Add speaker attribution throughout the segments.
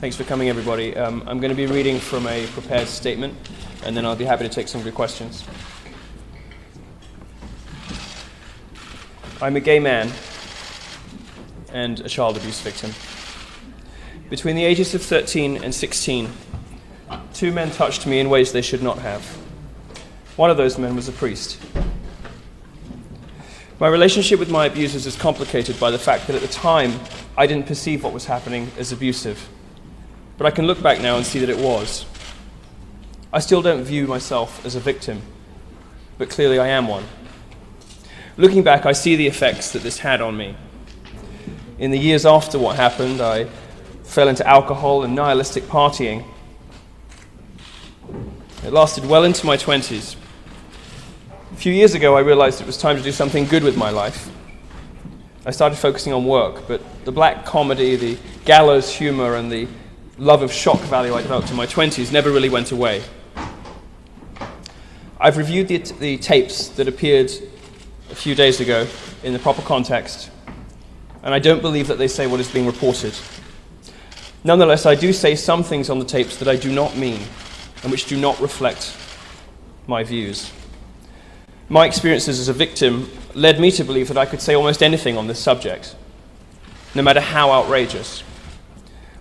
Speaker 1: Thanks for coming, everybody. I'm going to be reading from a prepared statement, and then I'll be happy to take some of your questions. I'm a gay man and a child abuse victim. Between the ages of 13 and 16, two men touched me in ways they should not have. One of those men was a priest. My relationship with my abusers is complicated by the fact that at the time, I didn't perceive what was happening as abusive. But I can look back now and see that it was. I still don't view myself as a victim, but clearly I am one. Looking back, I see the effects that this had on me. In the years after what happened, I fell into alcohol and nihilistic partying. It lasted well into my 20s. A few years ago, I realized it was time to do something good with my life. I started focusing on work, but the black comedy, the gallows humor, and the love of shock value I developed in my 20s never really went away. I've reviewed the tapes that appeared a few days ago in the proper context, and I don't believe that they say what is being reported. Nonetheless, I do say some things on the tapes that I do not mean, and which do not reflect my views. My experiences as a victim led me to believe that I could say almost anything on this subject, no matter how outrageous.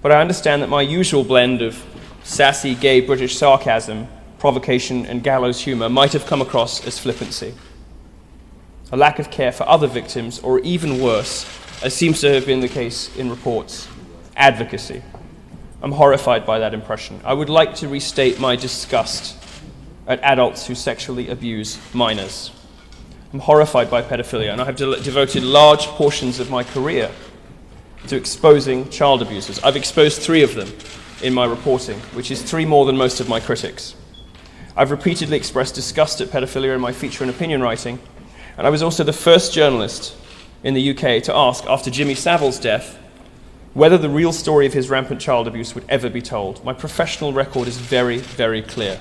Speaker 1: But I understand that my usual blend of sassy, gay British sarcasm, provocation, and gallows humor might have come across as flippancy. A lack of care for other victims, or even worse, as seems to have been the case in reports, advocacy. I'm horrified by that impression. I would like to restate my disgust at adults who sexually abuse minors. I'm horrified by pedophilia, and I have devoted large portions of my career to exposing child abusers. I've exposed 3 of them in my reporting, which is 3 more than most of my critics. I've repeatedly expressed disgust at pedophilia in my feature and opinion writing, and I was also the first journalist in the UK to ask, after Jimmy Savile's death, whether the real story of his rampant child abuse would ever be told. My professional record is very, very clear.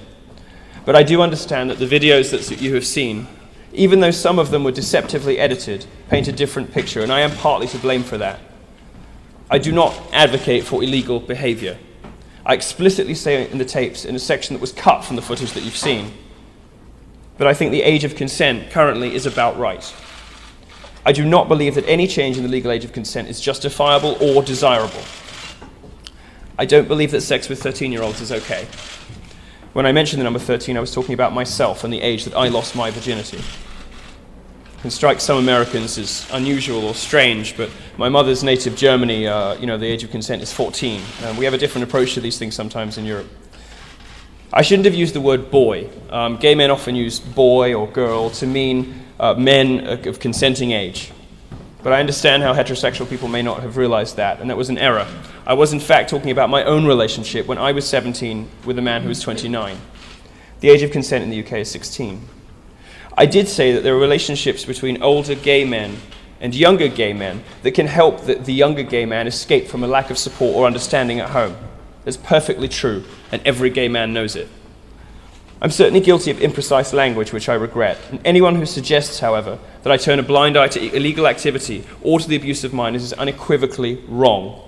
Speaker 1: But I do understand that the videos that you have seen, even though some of them were deceptively edited, paint a different picture, and I am partly to blame for that. I do not advocate for illegal behavior. I explicitly say in the tapes, in a section that was cut from the footage that you've seen, but I think the age of consent currently is about right. I do not believe that any change in the legal age of consent is justifiable or desirable. I don't believe that sex with 13-year-olds is okay. When I mentioned the number 13, I was talking about myself and the age that I lost my virginity. It can strike some Americans as unusual or strange, but my mother's native Germany, the age of consent is 14. We have a different approach to these things sometimes in Europe. I shouldn't have used the word boy. Gay men often use boy or girl to mean men of consenting age. But I understand how heterosexual people may not have realized that, and that was an error. I was in fact talking about my own relationship when I was 17 with a man who was 29. The age of consent in the UK is 16. I did say that there are relationships between older gay men and younger gay men that can help the younger gay man escape from a lack of support or understanding at home. That's perfectly true, and every gay man knows it. I'm certainly guilty of imprecise language, which I regret. And anyone who suggests, however, that I turn a blind eye to illegal activity or to the abuse of minors is unequivocally wrong.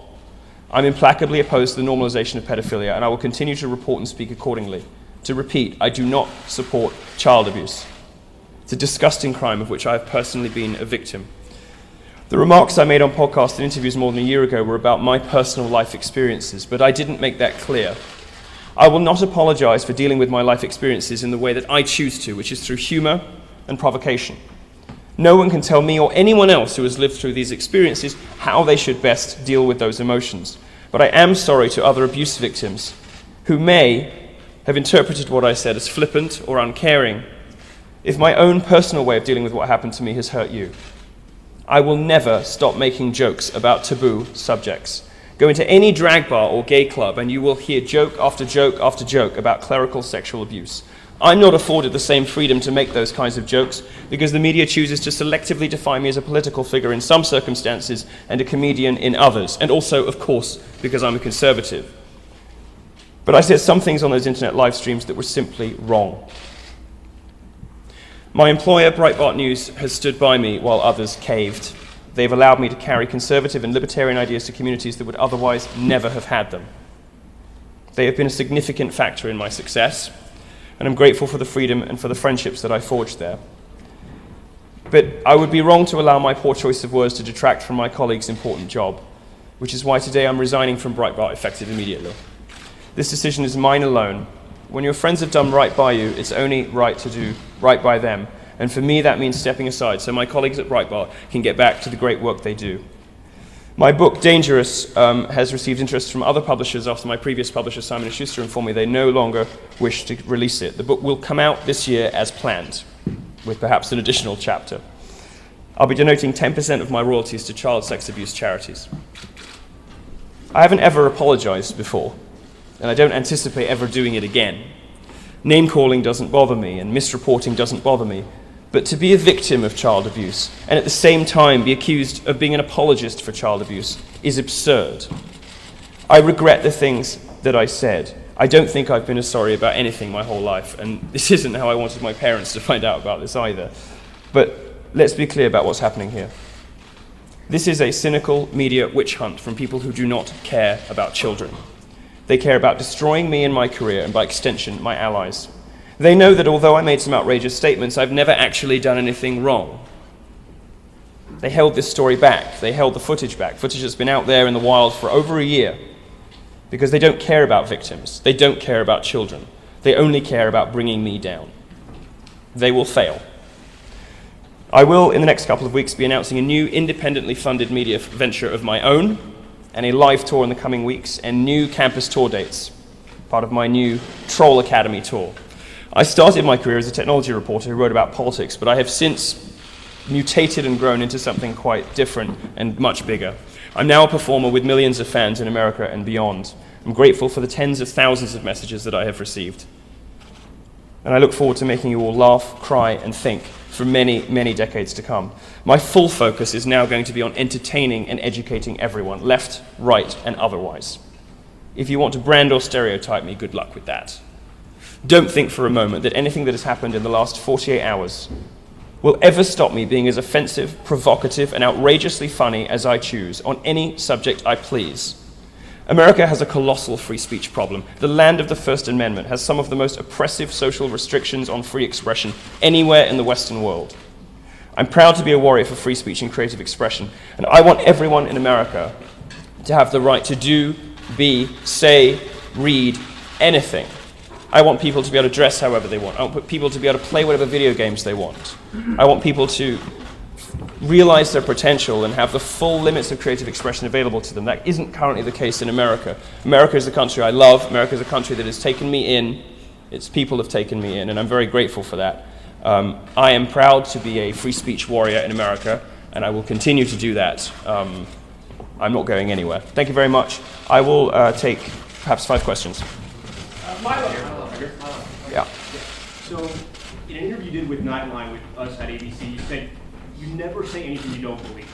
Speaker 1: I'm implacably opposed to the normalization of pedophilia, and I will continue to report and speak accordingly. To repeat, I do not support child abuse. It's a disgusting crime of which I have personally been a victim. The remarks I made on podcasts and interviews more than a year ago were about my personal life experiences, but I didn't make that clear. I will not apologize for dealing with my life experiences in the way that I choose to, which is through humor and provocation. No one can tell me or anyone else who has lived through these experiences how they should best deal with those emotions. But I am sorry to other abuse victims who may have interpreted what I said as flippant or uncaring if my own personal way of dealing with what happened to me has hurt you. I will never stop making jokes about taboo subjects. Go into any drag bar or gay club and you will hear joke after joke after joke about clerical sexual abuse. I'm not afforded the same freedom to make those kinds of jokes because the media chooses to selectively define me as a political figure in some circumstances and a comedian in others, and also, of course, because I'm a conservative. But I said some things on those internet live streams that were simply wrong. My employer, Breitbart News, has stood by me while others caved. They've allowed me to carry conservative and libertarian ideas to communities that would otherwise never have had them. They have been a significant factor in my success, and I'm grateful for the freedom and for the friendships that I forged there. But I would be wrong to allow my poor choice of words to detract from my colleague's important job, which is why today I'm resigning from Breitbart effective immediately. This decision is mine alone. When your friends have done right by you, it's only right to do right by them. And for me, that means stepping aside so my colleagues at Breitbart can get back to the great work they do. My book, Dangerous, has received interest from other publishers after my previous publisher, Simon Schuster, informed me they no longer wish to release it. The book will come out this year as planned, with perhaps an additional chapter. I'll be donating 10% of my royalties to child sex abuse charities. I haven't ever apologized before, and I don't anticipate ever doing it again. Name-calling doesn't bother me, and misreporting doesn't bother me. But to be a victim of child abuse, and at the same time be accused of being an apologist for child abuse, is absurd. I regret the things that I said. I don't think I've been as sorry about anything my whole life, and this isn't how I wanted my parents to find out about this either. But let's be clear about what's happening here. This is a cynical media witch hunt from people who do not care about children. They care about destroying me and my career, and by extension, my allies. They know that although I made some outrageous statements, I've never actually done anything wrong. They held this story back. They held the footage back, footage that's been out there in the wild for over a year, because they don't care about victims. They don't care about children. They only care about bringing me down. They will fail. I will, in the next couple of weeks, be announcing a new independently funded media venture of my own, and a live tour in the coming weeks, and new campus tour dates, part of my new Troll Academy tour. I started my career as a technology reporter who wrote about politics, but I have since mutated and grown into something quite different and much bigger. I'm now a performer with millions of fans in America and beyond. I'm grateful for the tens of thousands of messages that I have received. And I look forward to making you all laugh, cry, and think for many, many decades to come. My full focus is now going to be on entertaining and educating everyone, left, right, and otherwise. If you want to brand or stereotype me, good luck with that. Don't think for a moment that anything that has happened in the last 48 hours will ever stop me being as offensive, provocative, and outrageously funny as I choose on any subject I please. America has a colossal free speech problem. The land of the First Amendment has some of the most oppressive social restrictions on free expression anywhere in the Western world. I'm proud to be a warrior for free speech and creative expression, and I want everyone in America to have the right to do, be, say, read anything. I want people to be able to dress however they want. I want people to be able to play whatever video games they want. I want people to realize their potential and have the full limits of creative expression available to them. That isn't currently the case in America. America is the country I love. America is a country that has taken me in. Its people have taken me in, and I'm very grateful for that. I am proud to be a free speech warrior in America, and I will continue to do that. I'm not going anywhere. Thank you very much. I will take perhaps 5 questions.
Speaker 2: Milo.
Speaker 1: Yeah.
Speaker 2: So, in an interview you did with Nightline with us at ABC, you said you never say anything you don't believe.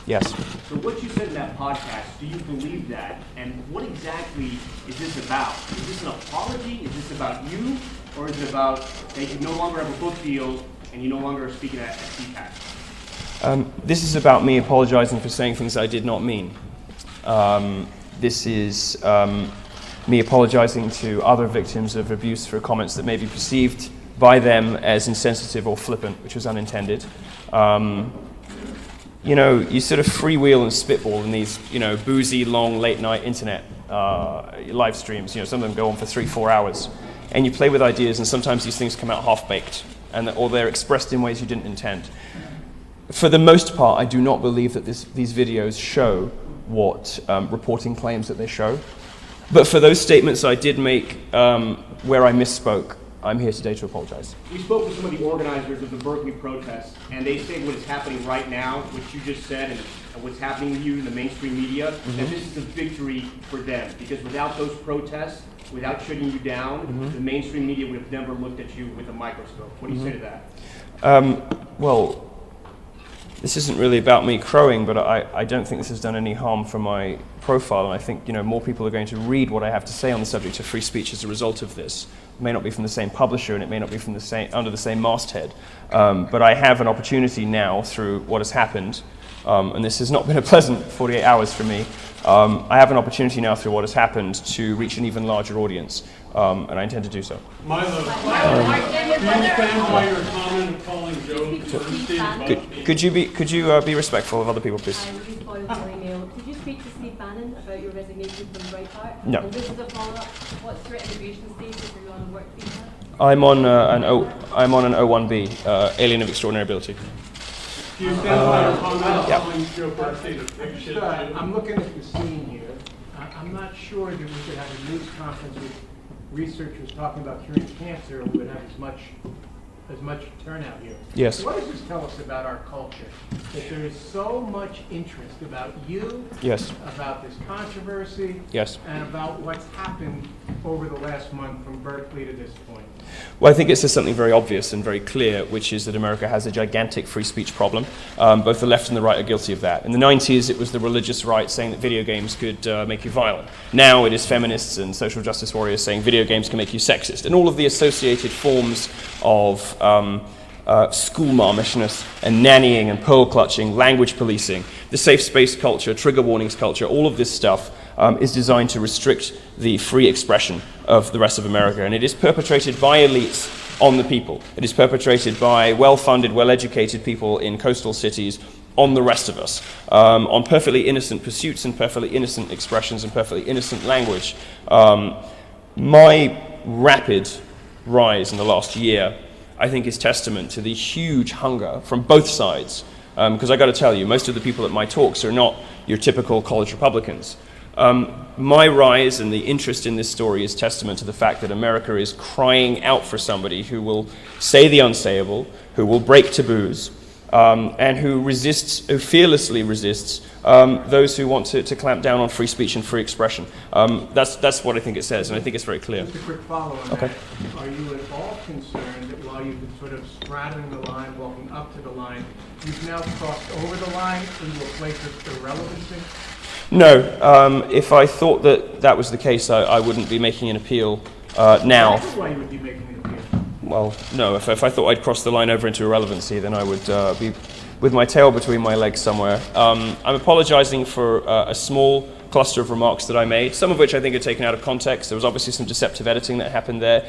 Speaker 1: Yes.
Speaker 2: So what you said in that podcast, do you believe that? And what exactly is this about? Is this an apology? Is this about you? Or is it about that you no longer have a book deal and you no longer are speaking at CPAC?
Speaker 1: This is about me apologizing for saying things I did not mean. This is me apologizing to other victims of abuse for comments that may be perceived by them as insensitive or flippant, which was unintended. You sort of freewheel and spitball in these, boozy, long, late-night internet live streams. Some of them go on for 3-4 hours. And you play with ideas, and sometimes these things come out half-baked, or they're expressed in ways you didn't intend. For the most part, I do not believe that these videos show what reporting claims that they show. But for those statements I did make where I misspoke, I'm here today to apologize.
Speaker 2: We spoke with some of the organizers of the Berkeley protests, and they say what is happening right now, what you just said, and what's happening to you in the mainstream media, that this is a victory for them. Because without those protests, without shutting you down, the mainstream media would have never looked at you with a microscope. What do you say to that?
Speaker 1: Well, this isn't really about me crowing, but I don't think this has done any harm for my profile, and I think more people are going to read what I have to say on the subject of free speech as a result of this. It may not be from the same publisher, and it may not be from under the same masthead, but I have an opportunity now through what has happened And this has not been a pleasant 48 hours for me. I have an opportunity now through what has happened to reach an even larger audience, and I intend to do so.
Speaker 3: Milo, do you stand by your comment of calling Joe Bernstein?
Speaker 1: Could you be respectful of other people, please?
Speaker 4: Could you speak to Steve Bannon about your resignation from Breitbart?
Speaker 1: No.
Speaker 4: And this is a follow-up. What's your immigration status? Are you on a work visa?
Speaker 1: I'm on an O1B, alien of extraordinary ability.
Speaker 3: Do you stand by your comment of calling Joe Bernstein a big shit?
Speaker 5: I'm looking at the scene here. I'm not sure that we could have a news conference with researchers talking about curing cancer and we would have as much turnout here.
Speaker 1: Yes.
Speaker 5: What does this tell us about our culture? That there is so much interest about you,
Speaker 1: Yes.
Speaker 5: about this controversy,
Speaker 1: Yes.
Speaker 5: and about what's happened over the last month from Berkeley to this point.
Speaker 1: Well, I think it says something very obvious and very clear, which is that America has a gigantic free speech problem. Both the left and the right are guilty of that. In the 90s, it was the religious right saying that video games could make you violent. Now it is feminists and social justice warriors saying video games can make you sexist. And all of the associated forms of school marmishness and nannying and pearl clutching, language policing, the safe space culture, trigger warnings culture, all of this stuff is designed to restrict the free expression of the rest of America. And it is perpetrated by elites on the people. It is perpetrated by well-funded, well-educated people in coastal cities on the rest of us, on perfectly innocent pursuits and perfectly innocent expressions and perfectly innocent language. My rapid rise in the last year, I think, is testament to the huge hunger from both sides. Because I got to tell you, most of the people at my talks are not your typical college Republicans. My rise and the interest in this story is testament to the fact that America is crying out for somebody who will say the unsayable, who will break taboos, and who fearlessly resists those who want to clamp down on free speech and free expression. That's what I think it says, and I think it's very clear.
Speaker 5: Just a quick follow-on.
Speaker 1: Okay.
Speaker 5: Are you at all concerned that while you've been sort of straddling the line, walking up to the line, you've now crossed over the line into a place of irrelevancy?
Speaker 1: No. If I thought that was the case, I wouldn't be making an appeal now.
Speaker 5: That's why you would be making an appeal.
Speaker 1: Well, no. If I thought I'd crossed the line over into irrelevancy, then I would be with my tail between my legs somewhere. I'm apologizing for a small cluster of remarks that I made, some of which I think are taken out of context. There was obviously some deceptive editing that happened there.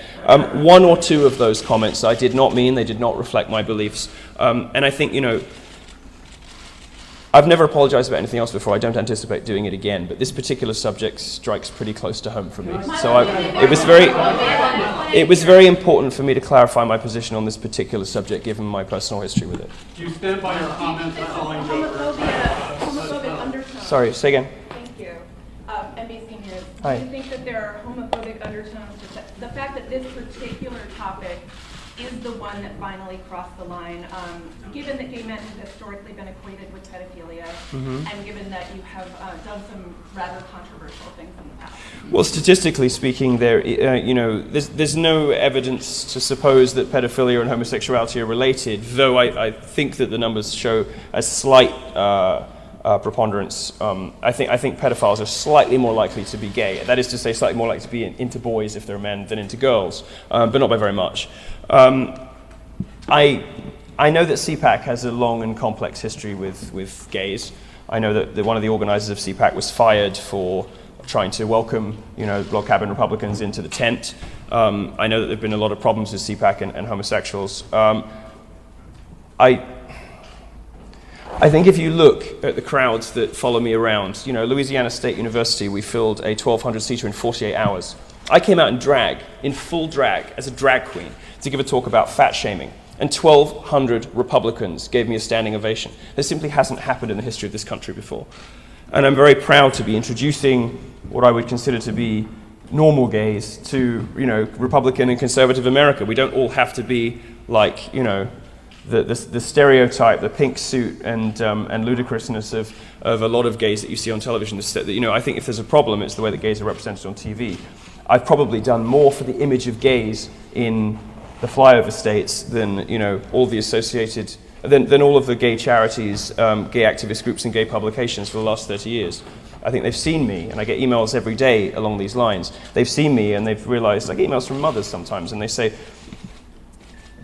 Speaker 1: One or two of those comments I did not mean, they did not reflect my beliefs. And I think, I've never apologized about anything else before. I don't anticipate doing it again, but this particular subject strikes pretty close to home for me. So it was very important for me to clarify my position on this particular subject, given my personal history with it.
Speaker 3: Do you stand by your comments of calling Joe
Speaker 4: Homophobic undertones.
Speaker 1: Sorry, say again.
Speaker 4: Thank you. NBC News.
Speaker 1: Hi.
Speaker 4: Do you think that there are homophobic undertones to the fact that this particular topic is the one that finally crossed the line, given that gay men have historically been equated with pedophilia, and given that you have done some rather controversial things in the past?
Speaker 1: Well, statistically speaking, there's no evidence to suppose that pedophilia and homosexuality are related, though I think that the numbers show a slight preponderance. I think pedophiles are slightly more likely to be gay. That is to say, slightly more likely to be into boys if they're men than into girls, but not by very much. I know that CPAC has a long and complex history with gays. I know that one of the organizers of CPAC was fired for trying to welcome, log cabin Republicans into the tent. I know that there have been a lot of problems with CPAC and homosexuals. I think if you look at the crowds that follow me around, Louisiana State University, we filled a 1,200-seater in 48 hours. I came out in full drag, as a drag queen, to give a talk about fat shaming. And 1,200 Republicans gave me a standing ovation. This simply hasn't happened in the history of this country before. And I'm very proud to be introducing what I would consider to be normal gays to, Republican and conservative America. We don't all have to be like, the stereotype, the pink suit and ludicrousness of a lot of gays that you see on television. I think if there's a problem, it's the way that gays are represented on TV. I've probably done more for the image of gays in the flyover states than all the associated, than all of the gay charities, gay activist groups, and gay publications for the last 30 years. I think they've seen me, and I get emails every day along these lines. They've seen me, and they've realized. I get emails from mothers sometimes, and they say,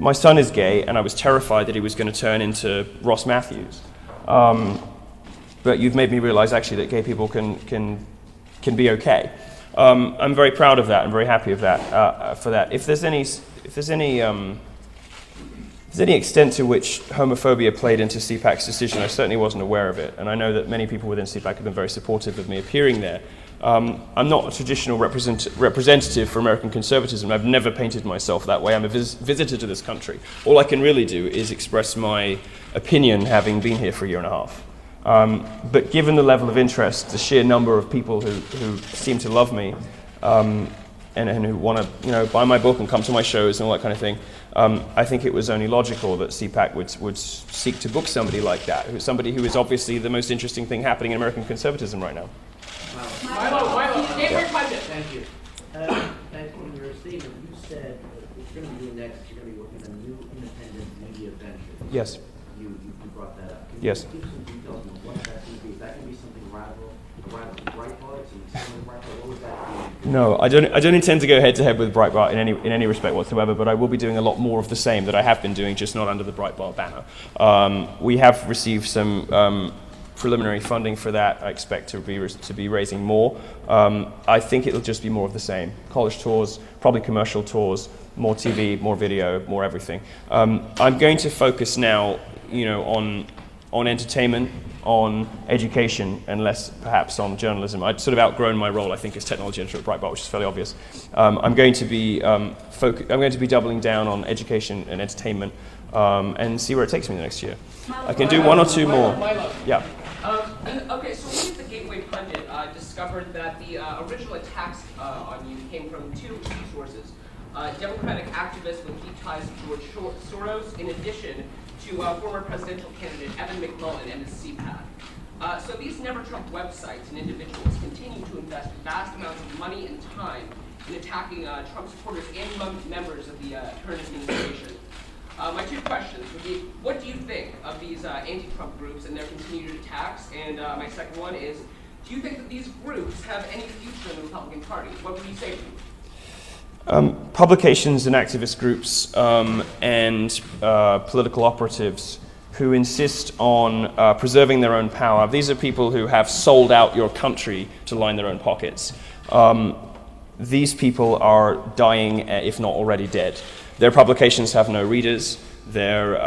Speaker 1: "My son is gay, and I was terrified that he was going to turn into Ross Matthews." but you've made me realize actually that gay people can be okay. I'm very proud of that. I'm very happy of that, for that. If there's any extent to which homophobia played into CPAC's decision, I certainly wasn't aware of it. And I know that many people within CPAC have been very supportive of me appearing there. I'm not a traditional representative for American conservatism. I've never painted myself that way. I'm a visitor to this country. All I can really do is express my opinion, having been here for a year and a half. But given the level of interest, the sheer number of people who seem to love me, and who want to buy my book and come to my shows and all that kind of thing, I think it was only logical that CPAC would seek to book somebody like that, somebody who is obviously the most interesting thing happening in American conservatism right now.
Speaker 6: Milo,
Speaker 7: Thank you. Thank you. In your statement, you said what you're going to be doing next, you're going to be working on a new independent media venture.
Speaker 1: Yes.
Speaker 7: You brought that up. Can
Speaker 1: Yes.
Speaker 7: you give some details on what that's going to be? Is that going to be something radical Breitbart, something similar to Breitbart? What was that?
Speaker 1: No, I don't intend to go head-to-head with Breitbart in any respect whatsoever, but I will be doing a lot more of the same that I have been doing, just not under the Breitbart banner. We have received some preliminary funding for that. I expect to be raising more. I think it'll just be more of the same. College tours, probably commercial tours, more TV, more video, more everything. I'm going to focus now, on entertainment, on education, and less perhaps on journalism. I'd sort of outgrown my role, I think, as technology editor at Breitbart, which is fairly obvious. I'm going to be doubling down on education and entertainment, and see where it takes me the next year. I can do one or two more. Yeah.
Speaker 6: Okay, so we at the Gateway Pundit discovered that the original attacks on you came from two key sources. Democratic activists with deep ties to George Soros, in addition to former presidential candidate Evan McMullen and the CPAC. So these Never Trump websites and individuals continue to invest vast amounts of money and time in attacking Trump supporters and members of the current administration. My two questions would be, what do you think of these anti-Trump groups and their continued attacks? And my second one is, do you think that these groups have any future in the Republican Party? What would you say to them?
Speaker 1: Publications and activist groups and political operatives who insist on preserving their own power. These are people who have sold out your country to line their own pockets. These people are dying, if not already dead. Their publications have no readers. They're,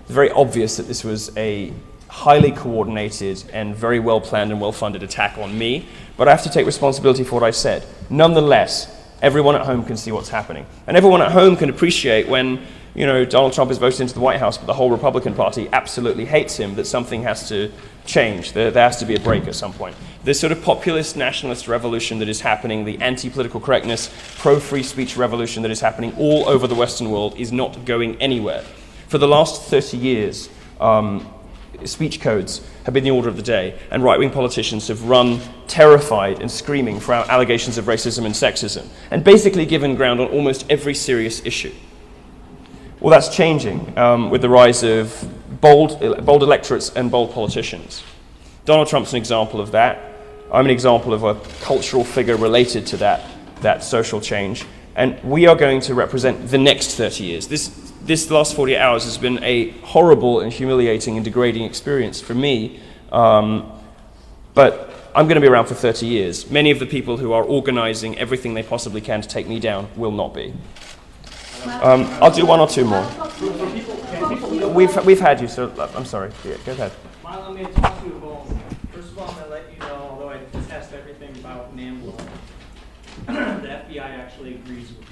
Speaker 1: very obvious that this was a highly coordinated and very well planned and well funded attack on me, but I have to take responsibility for what I said. Nonetheless, everyone at home can see what's happening. And everyone at home can appreciate when, Donald Trump is voted into the White House, but the whole Republican Party absolutely hates him, that something has to change. There has to be a break at some point. This sort of populist nationalist revolution that is happening, the anti-political correctness, pro-free speech revolution that is happening all over the Western world is not going anywhere. For the last 30 years, speech codes have been the order of the day, and right-wing politicians have run terrified and screaming for allegations of racism and sexism, and basically given ground on almost every serious issue. Well, that's changing with the rise of bold electorates and bold politicians. Donald Trump's an example of that. I'm an example of a cultural figure related to that social change, and we are going to represent the next 30 years. This last 48 hours has been a horrible and humiliating and degrading experience for me, but I'm going to be around for 30 years. Many of the people who are organizing everything they possibly can to take me down will not be. I'll do one or two more. We've had you, so I'm sorry. Yeah, go ahead.
Speaker 8: Milo, I'm going to talk to you both. First of all, I'm going to let you know, although I detest everything about NAMBLA, the FBI actually agrees with you.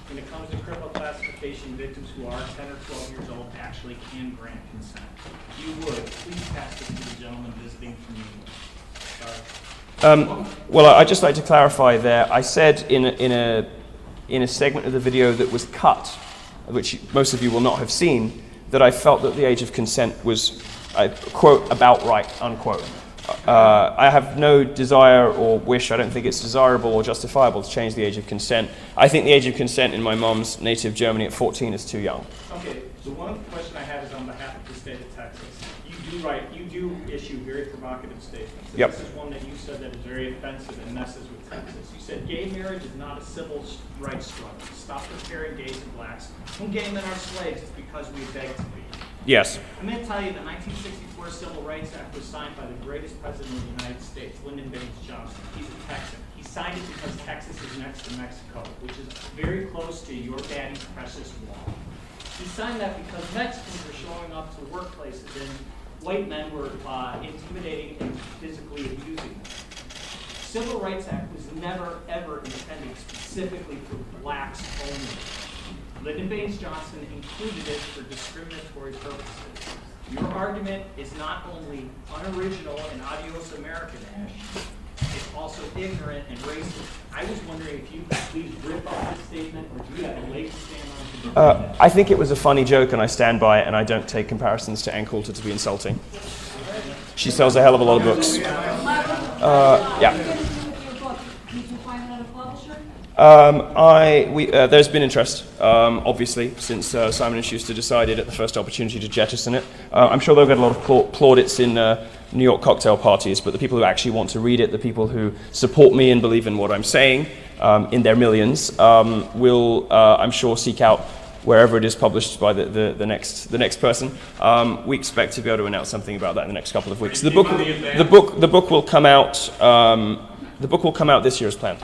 Speaker 8: When it comes to criminal classification, victims who are 10 or 12 years old actually can grant consent. If you would, please pass this to the gentleman visiting from New York.
Speaker 1: Well, I'd just like to clarify there. I said in a segment of the video that was cut, which most of you will not have seen, that I felt that the age of consent was, quote, about right, unquote. I have no desire or wish, I don't think it's desirable or justifiable to change the age of consent. I think the age of consent in my mom's native Germany at 14 is too young.
Speaker 8: Okay, so one question I have is on behalf of the state of Texas. You do issue very provocative statements. And
Speaker 1: Yep.
Speaker 8: This is one that you said that is very offensive and messes with Texas. You said gay marriage is not a civil rights struggle. Stop comparing gays and blacks. When gay men are slaves, it's because we beg to be.
Speaker 1: Yes.
Speaker 8: I'm going to tell you the 1964 1964 Civil Rights Act was signed by the greatest president of the United States, Lyndon Baines Johnson. He's a Texan. He signed it because Texas is next to Mexico, which is very close to your daddy's precious wall. He signed that because Mexicans were showing up to workplaces and white men were intimidating and physically abusing them. Civil Rights Act was never, ever intended specifically for blacks only. Lyndon Baines Johnson included it for discriminatory purposes. Your argument is not only unoriginal and adios American-ish, it's also ignorant and racist. I was wondering if you could please rip off this statement, or do you have a leg to stand on to defend it?
Speaker 1: I think it was a funny joke, and I stand by it, and I don't take comparisons to Ann Coulter to be insulting. She sells a hell of a lot of books. Yeah. There's been interest, obviously, since Simon & Schuster decided at the first opportunity to jettison it. I'm sure they'll get a lot of plaudits in New York cocktail parties, but the people who actually want to read it, the people who support me and believe in what I'm saying, in their millions, will, I'm sure, seek out wherever it is published by the next person. We expect to be able to announce something about that in the next couple of weeks. The book will come out. The book will come out this year as planned.